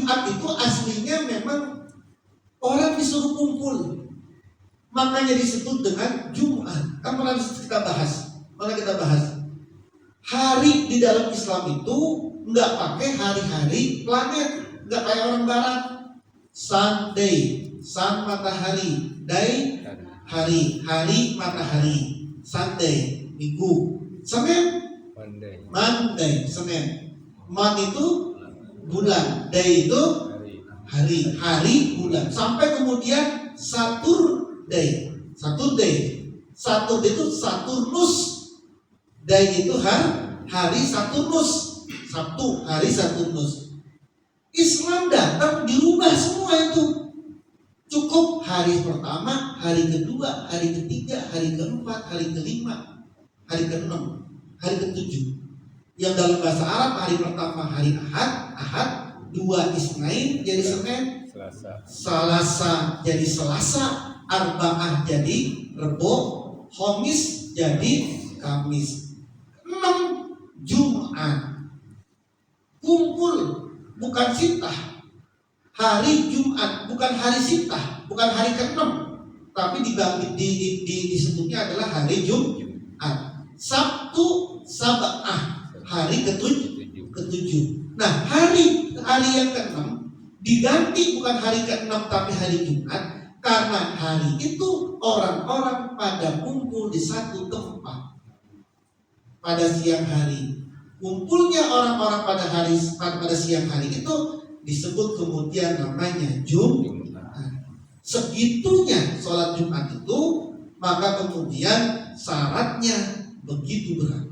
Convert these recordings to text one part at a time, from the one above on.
Jumat itu aslinya memang orang disuruh kumpul, makanya disebut dengan Jumat. Kan pernah kita bahas, hari di dalam Islam itu nggak pakai hari-hari planet, nggak kayak orang Barat. Sunday, sun matahari, day hari, hari matahari, Sunday minggu, Senin Monday, Senin, month itu bulan, day itu hari, hari bulan, sampai kemudian Saturday itu Saturnus, day itu hari Saturnus, Sabtu hari Saturnus. Islam datang dirubah semua itu. Cukup hari pertama, hari kedua, hari ketiga, hari keempat, hari kelima, hari keenam, hari ketujuh. Yang dalam bahasa Arab hari pertama hari Ahad, dua Isnain jadi Senin, Selasa jadi Selasa, Arba'ah jadi Rebo, Khamis jadi Kamis, 6 Jumat. Kumpul, bukan sitah. Hari Jumat bukan hari sitah, bukan hari ke-6, tapi disebutnya adalah hari Jumat. Sabtu Sab'ah, hari ketujuh. Nah, hari yang ke-6 diganti bukan hari ke-6 tapi hari Jumat, karena hari itu orang-orang pada kumpul di satu tempat pada siang hari. Kumpulnya orang-orang pada siang hari itu disebut kemudian namanya Jumat. Segitunya sholat Jumat itu, maka kemudian syaratnya begitu berat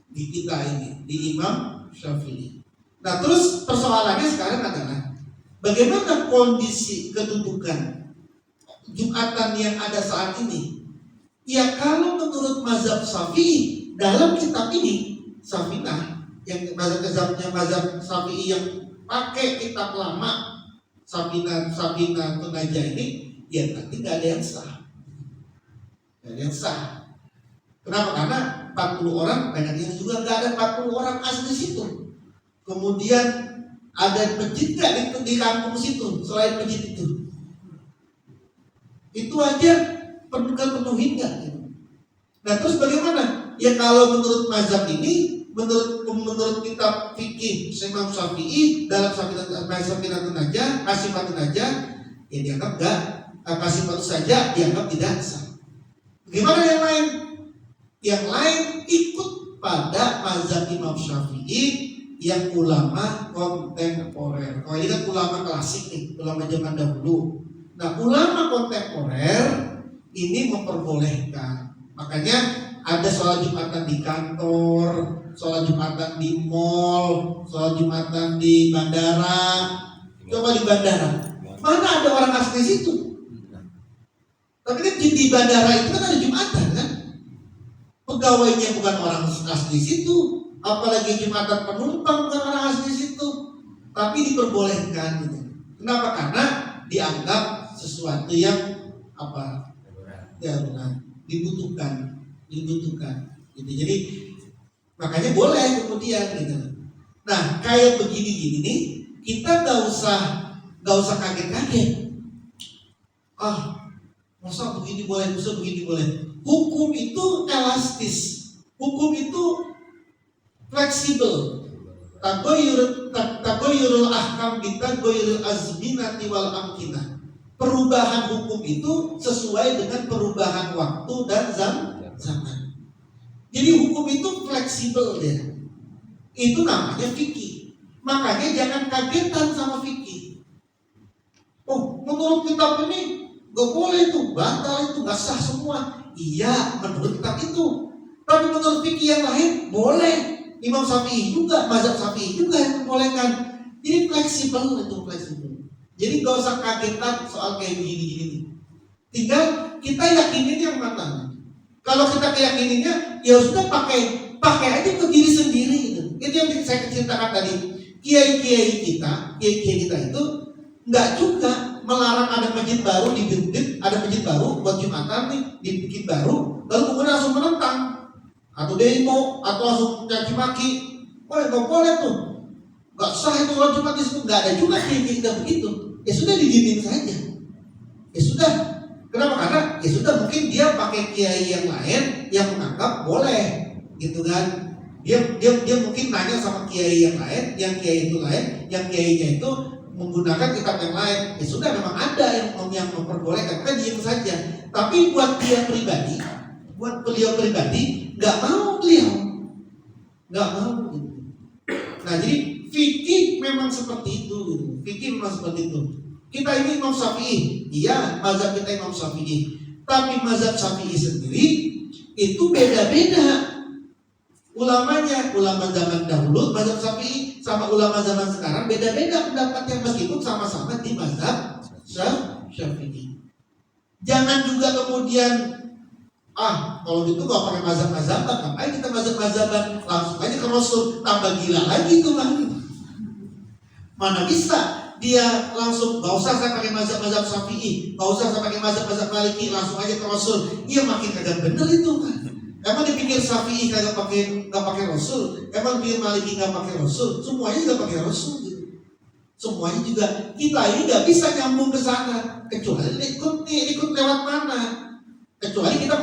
di kita ini, di Imam Syafi'i. Nah, terus persoalannya sekarang adalah bagaimana kondisi kedudukan Jumatan yang ada saat ini? Ya, kalau menurut mazhab Syafi'i dalam kitab ini, Safinah, yang mazhab Syafi'i yang pakai kitab lama Safinah Tunaja ini, ya nanti nggak ada yang sah. Kenapa? Karena 40 orang, banyak yang juga nggak ada 40 orang asli situ. Kemudian ada masjid nggak di kampung situ selain masjid itu? Itu aja penuhin nggak? Nah, terus bagaimana? Ya kalau menurut mazhab ini, menurut kitab fikih Imam Syafi'i dalam Safinatun Najah, ya dianggap enggak, Kasimatu saja dianggap tidak sah. Gimana yang lain? Yang lain ikut pada mazhab Imam Syafi'i yang ulama kontemporer. Kalau ini kan ulama klasik nih, ulama zaman dahulu. Nah, ulama kontemporer ini memperbolehkan. Makanya ada sholat Jumatan di kantor, sholat Jumatan di mall, sholat Jumatan di bandara. Coba di bandara, mana ada orang asli situ? Tapi kan di bandara itu kan ada Jumatan kan? Pegawainya bukan orang asli situ, apalagi Jumatan penumpang bukan orang asli situ, tapi diperbolehkan gitu. Kenapa? Karena dianggap sesuatu yang darurat, dibutuhkan gitu. Jadi makanya boleh kemudian gitu. Nah, kayak begini nih, kita gak usah kaget-kaget. Masa begini boleh, masa begini boleh. Hukum itu elastis, hukum itu fleksibel. Tagoyurul ahkam bitagoyurul azminati wal amkinah. Perubahan hukum itu sesuai dengan perubahan waktu dan zaman. Jadi hukum itu fleksibel ya. Itu namanya fikih. Makanya jangan kagetan sama fikih. Menurut kitab ini gak boleh itu, batal itu, gak sah semua. Iya, menurut kitab itu. Tapi menurut fikih yang lain boleh. Imam Syafi'i juga, mazhab Syafi'i juga yang membolehkan. Jadi fleksibel itu, fleksibel. Jadi gak usah kagetan soal kayak gini-gini. Tinggal kita yakinin yang mana. Kalau kita keyakininnya, ya sudah pakai aja ke diri sendiri gitu. Itu yang saya ceritakan tadi. Kiai-kiai kita itu nggak juga melarang ada masjid baru dibikin, ada masjid baru buat Jumatan nih, dibikin baru, lalu kemudian langsung menentang atau demo atau langsung caci maki. Nggak boleh tuh. nggak sah itu sholat Jumat di situ, nggak ada juga yang kita begitu. Ya sudah didimin saja. Ya sudah. Kenapa? Karena ya sudah mungkin dia pakai kiai yang lain yang menganggap boleh, gitu kan? Dia mungkin nanya sama kiai yang lain, yang kiai itu lain, yang kiainya itu menggunakan kitab yang lain. Ya sudah, memang ada yang memperbolehkan, kan itu saja. Tapi buat dia pribadi, buat beliau pribadi, nggak mau beliau, nggak mau. Nah jadi fikih memang seperti itu, fikih memang seperti itu. Kita ini Imam Syafi'i, iya mazhab kita Imam Syafi'i, tapi mazhab Syafi'i sendiri itu beda-beda. Ulamanya, ulama zaman dahulu mazhab Syafi'i sama ulama zaman sekarang beda-beda pendapatnya meskipun sama-sama di mazhab Syafi'i. Jangan juga kemudian kalau gitu gak pakai mazhab-mazhaban, ngapain kita mazhab-mazhaban, langsung aja ke Rasul, tambah gila lagi tuh kan. Mana bisa dia langsung gak usah saya pakai mazhab-mazhab Syafi'i, gak usah saya pakai mazhab-mazhab Maliki, langsung aja ke Rasul. Iya makin kagak bener itu kan. Emang dipikir Syafi'i kagak pakai Rasul, emang dia Maliki nggak pakai Rasul, semuanya juga pakai Rasul gitu. Semuanya juga, kita ini nggak bisa nyambung ke sana kecuali ikut lewat mana, kecuali kita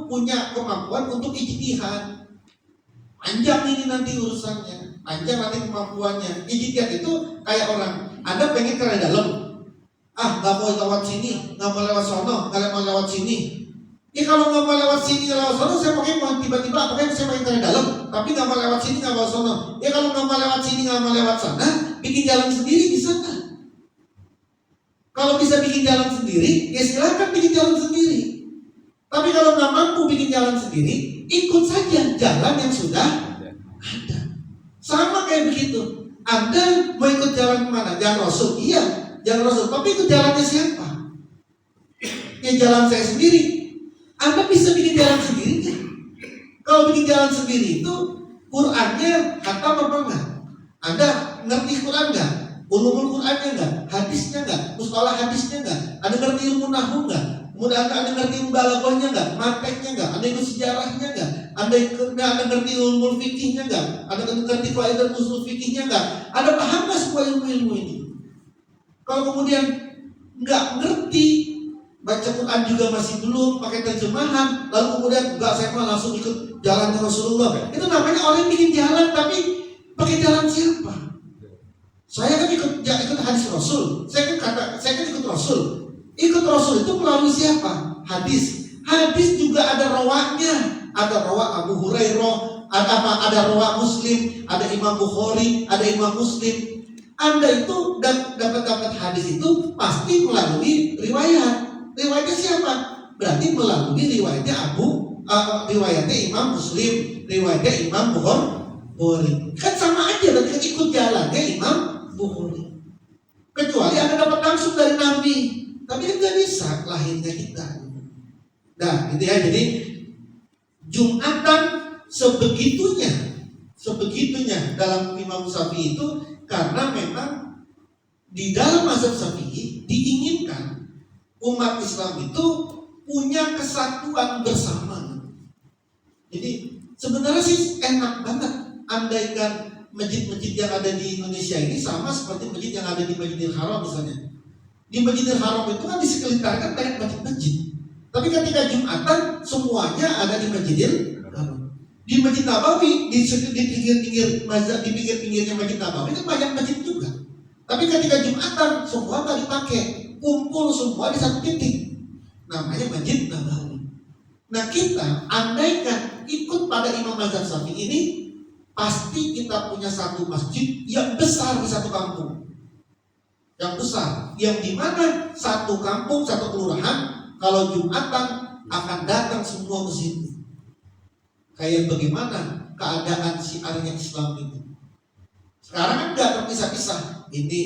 punya kemampuan untuk ijtihad. Panjang ini nanti urusannya, panjang nanti kemampuannya. Ijtihad itu kayak orang, Anda pengen ke dalam, nggak mau lewat sini, nggak mau lewat sono, nggak mau lewat sini. Ya kalau nggak mau lewat sini, lewat sono, saya pakai mau tiba-tiba pakai saya main ke dalam, tapi nggak mau lewat sini, nggak mau sono. Ya kalau nggak mau lewat sini, nggak mau lewat sana, bikin jalan sendiri bisa nggak? Kalau bisa bikin jalan sendiri, ya silahkan bikin jalan sendiri. Tapi kalau nggak mampu bikin jalan sendiri, ikut saja jalan yang sudah ada. Sama kayak begitu. Anda mau ikut jalan kemana? Jalan Rasul, iya, jalan Rasul. Tapi ikut jalannya siapa? Ya jalan saya sendiri. Anda bisa bikin jalan sendiri kan? Kalau bikin jalan sendiri itu Qurannya khatam apa enggak? Anda ngerti Quran enggak? Ulumul Qurannya enggak? Hadisnya enggak? Mustalah hadisnya enggak? Anda ngerti ilmu nahwu enggak? Kemudian Anda ngerti ilmu balaghahnya enggak? Manteknya enggak? Anda ikut sejarahnya enggak? Anda ngerti ilmu fikihnya enggak? Anda ngerti faedah usul fikihnya enggak? Anda paham enggak semua ilmu-ilmu ini? Kalau kemudian enggak ngerti, baca Quran juga masih belum, pakai terjemahan, lalu kemudian enggak, saya mah langsung ikut jalan Rasulullah. Itu namanya orang bikin jalan, tapi pakai jalan siapa? Saya kan ikut hadis Rasul, saya kan ikut Rasul. Ikut Rasul itu melalui siapa? Hadis. Hadis juga ada rawaknya, ada rawak Abu Hurairah, ada rawak Muslim, ada Imam Bukhari, ada Imam Muslim. Anda itu dapat hadis itu pasti melalui riwayat. Riwayatnya siapa? Berarti melalui riwayatnya riwayatnya Imam Muslim, riwayatnya Imam Bukhari. Kan sama aja, berarti kan ikut jalannya Imam Bukhari. Kecuali Anda dapat langsung dari Nabi, tapi kan nggak bisa lahirnya kita. Nah, gitu ya. Jadi Jumatan sebegitunya dalam Imam Syafi'i itu karena memang di dalam mazhab Syafi'i diinginkan umat Islam itu punya kesatuan bersama. Jadi sebenarnya sih enak banget andaikan masjid-masjid yang ada di Indonesia ini sama seperti masjid yang ada di Masjidil Haram misalnya. Di Masjidil Haram itu kan di sekitarnya banyak masjid-masjid. Tapi ketika Jumatan semuanya ada di Masjidil Haram. Di Masjid Nabawi di pinggir-pinggirnya Masjid Nabawi itu banyak masjid juga. Tapi ketika Jumatan semua nggak dipakai. Kumpul semua di satu titik, namanya Masjid Nabawi. Nah kita andaikan ikut pada Imam Mazhab Syafi'i ini, pasti kita punya satu masjid yang besar di satu kampung, yang besar, yang dimana satu kampung, satu kelurahan, kalau Jumatan akan datang semua ke situ. Kayak bagaimana keadaan syiarnya Islam itu. Sekarang kan nggak terpisah-pisah, ini.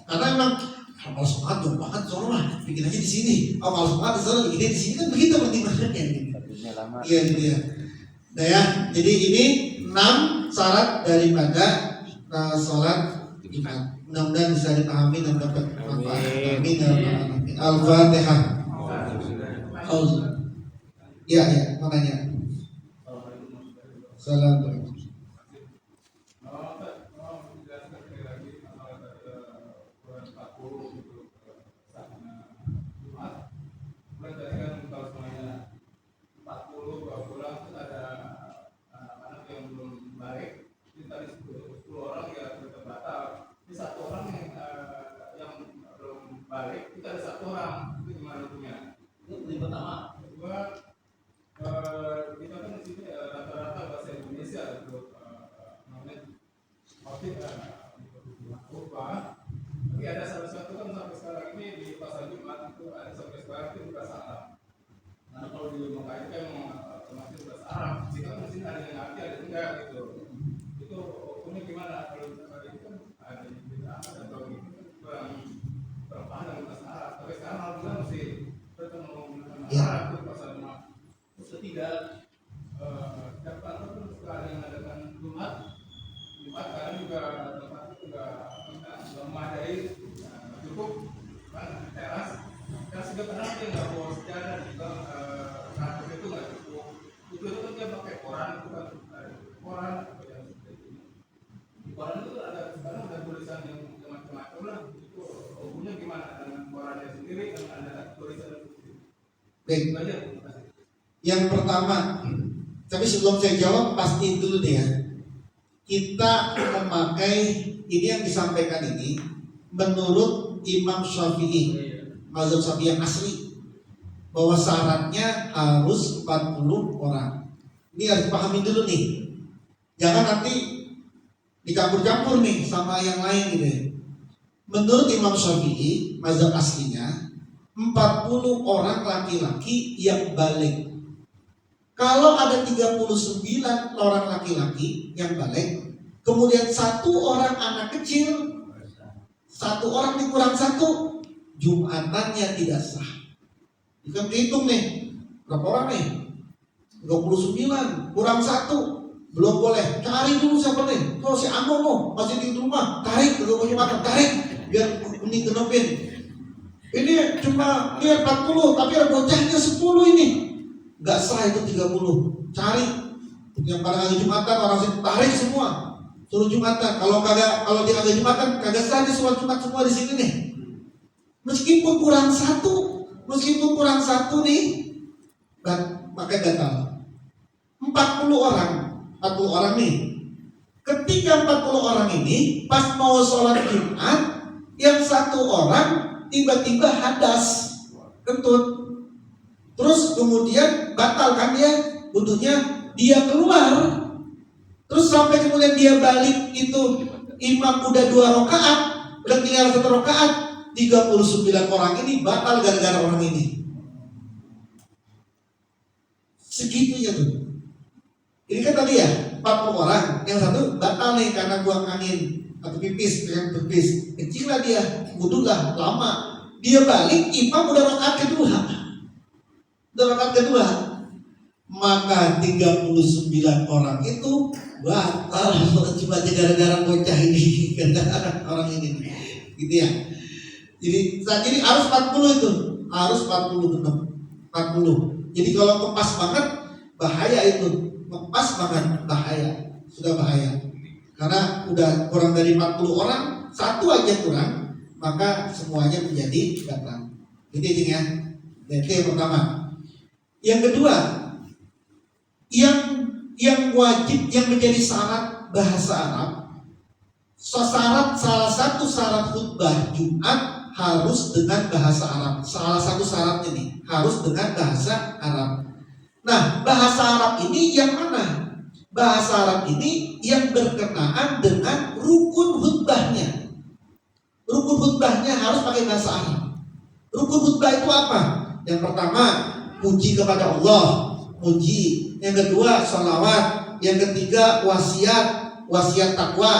Karena memang kalau semangat jauh banget soalnya mah bikin aja di sini. Kalau semangat di sana bikin di sini kan begitu pertimbangannya. Iya gitu ya. Nah ya, jadi ini 6 syarat daripada sholat Jumat. Mudah-mudahan bisa dipahami dan dapat manfaat. Amin. Al-Fatihah. Iya, makanya. Assalamualaikum. ada satu orang, itu gimana hukumnya? Itu yang pertama. Kedua, kita kan di sini rata-rata bahasa Indonesia untuk namanya khotib khutbah. Tapi ada salah satu kan sampai sekarang ini di pasar Jumat itu ada sampai sekarang itu bahasa Arab. Karena kalau di Mekah itu kan masih bahasa Arab. Jika kan di sini ada yang ngerti, ada yang enggak gitu. Itu hukumnya gimana? Kalau itu kan ada yang beda atau gitu kurang paham dengan bahasa Arab. Tapi sekarang alhamdulillah masih bertemu menggunakan Arab itu pasar Jumat. Terus ketiga, dapat pun suka ada yang mengadakan Jumat karena juga tempat itu juga memadai, cukup kan teras juga karena dia nggak bawa sejadah juga karpet itu nggak cukup. Itu kan dia pakai koran, itu kan koran apa yang seperti ini. Di koran itu ada sekarang ada tulisan yang macam-macam lah. Itu hukumnya gimana dengan korannya sendiri dan ada tulisan itu. Baik. Terima kasih. Yang pertama, tapi sebelum saya jawab pastiin dulu deh ya. Kita memakai ini yang disampaikan ini menurut Imam Syafi'i, mazhab Syafi'i yang asli, bahwa syaratnya harus 40 orang. Ini harus dipahami dulu nih. Jangan nanti dicampur-campur nih sama yang lain gitu ya. Menurut Imam Syafi'i, mazhab aslinya 40 orang laki-laki yang balik. Kalau ada 39 orang laki-laki yang balik, kemudian satu orang anak kecil, satu orang dikurang satu, Jumatannya tidak sah. Kita hitung nih, berapa orang nih? 29, kurang satu, belum boleh. Cari dulu siapa nih? Oh si Ambo mau masih di rumah, tarik ke Jumatan, tarik biar ini genepin. Ini cuma lihat 40, tapi ada bocahnya 10 ini. Gak sah itu 30. Cari yang pada kagak Jumatan orang sini tarik semua. Suruh Jumatan. Kalau dia kagak Jumatan kagak sah di sholat Jumat semua di sini nih. Meskipun kurang satu nih, pakai gatal. 40 orang nih. Ketika 40 orang ini pas mau sholat Jumat, yang satu orang tiba-tiba hadas, kentut. Terus kemudian batal kan dia wudunya, dia keluar. Terus sampai kemudian dia balik itu imam udah 2 rakaat, udah tinggal 1 rakaat, 39 orang ini batal gara-gara orang ini. Segitunya tuh. Ini kan tadi ya 40 orang, yang satu batal nih karena buang angin atau pipis, kecil lah dia, wudu lah lama. Dia balik, imam udah rakaat kedua, maka 39 orang itu batal cuma gara-gara bocah ini, gara-gara orang ini, gitu ya. Jadi harus 40 itu, harus 40. Jadi kalau kepas banget bahaya itu, kepas banget bahaya, sudah bahaya. Karena udah kurang dari 40 orang, satu aja kurang, maka semuanya menjadi batal. Gitu ya. Itu yang pertama. Yang kedua, yang wajib, yang menjadi syarat bahasa Arab, salah satu syarat khutbah Jumat harus dengan bahasa Arab. Salah satu syaratnya nih harus dengan bahasa Arab. Nah, bahasa Arab ini yang mana? Bahasa Arab ini yang berkenaan dengan rukun khutbahnya. Rukun khutbahnya harus pakai bahasa Arab. Rukun khutbah itu apa? Yang pertama, puji kepada Allah, puji. Yang kedua, sholawat. Yang ketiga, wasiat takwa.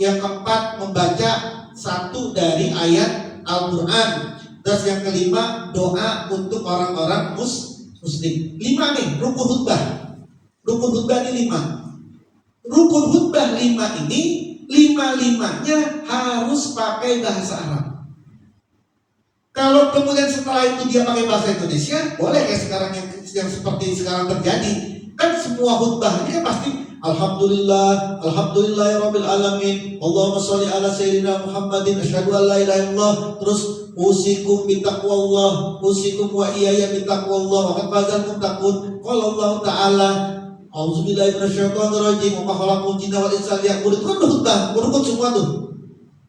Yang keempat, membaca satu dari ayat Al-Quran. Terus yang kelima, doa untuk orang-orang muslim. 5 nih, rukun khutbah. Rukun khutbah ini 5. Rukun khutbah 5 ini, 5-5-nya harus pakai bahasa Arab. Kalau kemudian setelah itu dia pakai bahasa Indonesia, boleh kayak sekarang yang seperti sekarang terjadi. Kan semua khutbahnya pasti Alhamdulillahirabbil alamin, Allahumma sholli ala sayyidina Muhammadin, asyhadu an la ilaha illallah. Terus usikum bitaqwallah, usikum wa iyaya bitaqwallah, wa qad fazal muttaqun. Qala Allah taala, a'udzubillahi minasyaitonir rajim, wa ma khalaqul jinna wal insa liya'budun. Itu kan khutbah, berukut semua tuh.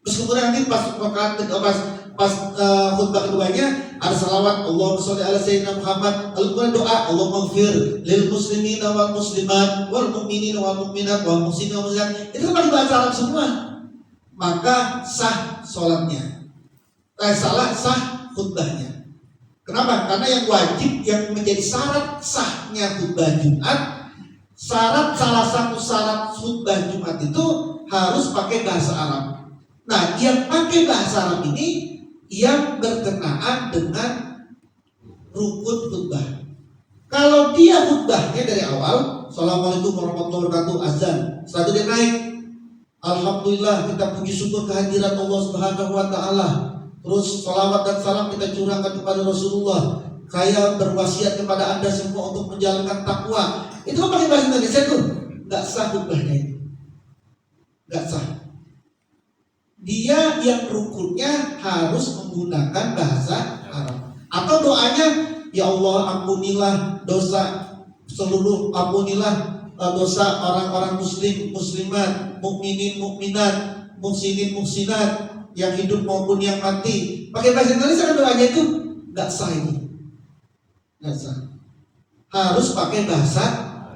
Terus kemudian nanti pas pas khutbah keduanya ada salawat Allahumma sholli ala sayyidina Muhammad, lalu kemudian doa Allahumma ighfir lil muslimina wal muslimat wal mu'minina wal mu'minat wal muhsinina wal muhsinat. Itu kan bahasa Arab semua. Maka sah sholatnya. Sah khutbahnya. Kenapa? Karena yang wajib, yang menjadi syarat sahnya khutbah Jumat, salah satu syarat khutbah Jumat itu harus pakai bahasa Arab. Nah, yang pakai bahasa Arab ini yang berkenaan dengan rukun khutbah. Kalau dia khutbahnya dari awal, Assalamualaikum warahmatullahi wabarakatuh, azan, setelah itu dia naik, Alhamdulillah, kita puji syukur kehadiran Allah Subhanahu wa Ta'ala. Terus salawat dan salam kita curahkan kepada Rasulullah. Saya berwasiat kepada Anda semua untuk menjalankan takwa. Itu kan pakai bahasa Indonesia tuh. Gak sah khutbahnya itu. Gak sah. Dia yang rukunnya harus menggunakan bahasa Arab. Atau doanya, ya Allah ampunilah dosa seluruh, ampunilah dosa orang-orang muslim, muslimat, mukminin, mukminat, muhsinin, muhsinat, yang hidup maupun yang mati. Pakai bahasa Indonesia kan doanya itu nggak sah ini, nggak sah. Harus pakai bahasa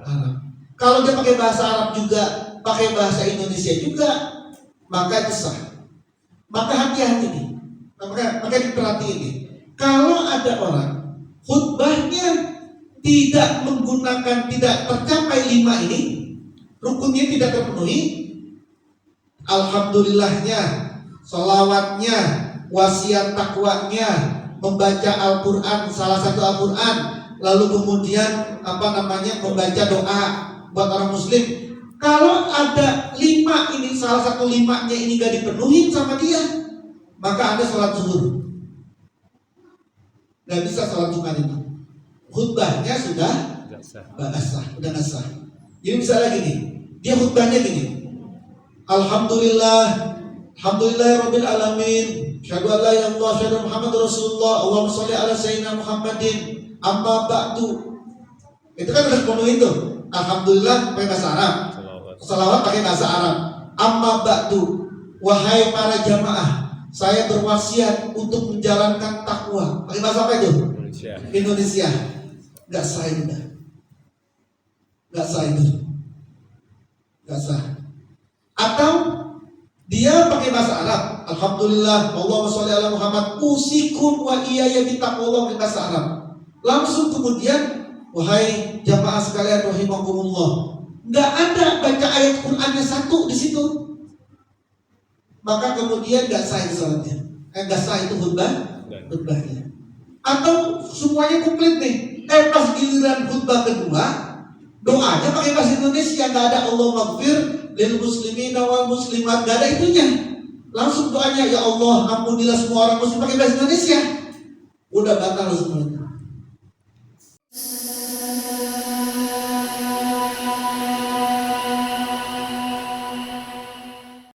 Arab. Kalau dia pakai bahasa Arab juga, pakai bahasa Indonesia juga, maka itu sah. Maka hati-hati nih, maka diperhatiin nih. Kalau ada orang khutbahnya tidak menggunakan, tidak tercapai 5 ini, rukunnya tidak terpenuhi, alhamdulillahnya, sholawatnya, wasiat takwanya, membaca Al-Quran, salah satu Al-Quran, lalu kemudian membaca doa buat orang muslim. Kalau ada 5 ini, salah satu 5-nya ini gak dipenuhi sama dia, maka ada sholat zuhur, gak bisa sholat Jumat itu. Khutbahnya sudah gak sah, udah gak sah. Jadi misalnya gini, dia khutbahnya gini, Alhamdulillah Rabbil alamin, syahadu an la ilaha illallah, syahadu Muhammad Rasulullah, Allahumma sholli ala sayyidina Muhammadin, amma ba'du. Itu kan udah penuhin tuh. Alhamdulillah pakai bahasa Arab, salawat pakai bahasa Arab, amma ba'du, wahai para jamaah, saya berwasiat untuk menjalankan takwa. Pakai bahasa apa itu? Indonesia. Gak sah itu, gak sah itu, gak sah. Atau dia pakai bahasa Arab, Alhamdulillah, Allahumma sholli ala Muhammad, usikum wa iyaya bittaqwallah, pakai bahasa Arab. Langsung kemudian, wahai jamaah sekalian rahimakumullah, nggak ada baca ayat Qur'annya satu di situ. Maka kemudian nggak sah itu salatnya, nggak sah itu khutbahnya. Atau semuanya komplit nih, pas giliran khutbah kedua, doanya pakai bahasa Indonesia, nggak ada Allah maghfir lil muslimina wal muslimat, nggak ada itunya. Langsung doanya, ya Allah ampunilah semua orang muslim, pakai bahasa Indonesia. Udah batal semuanya.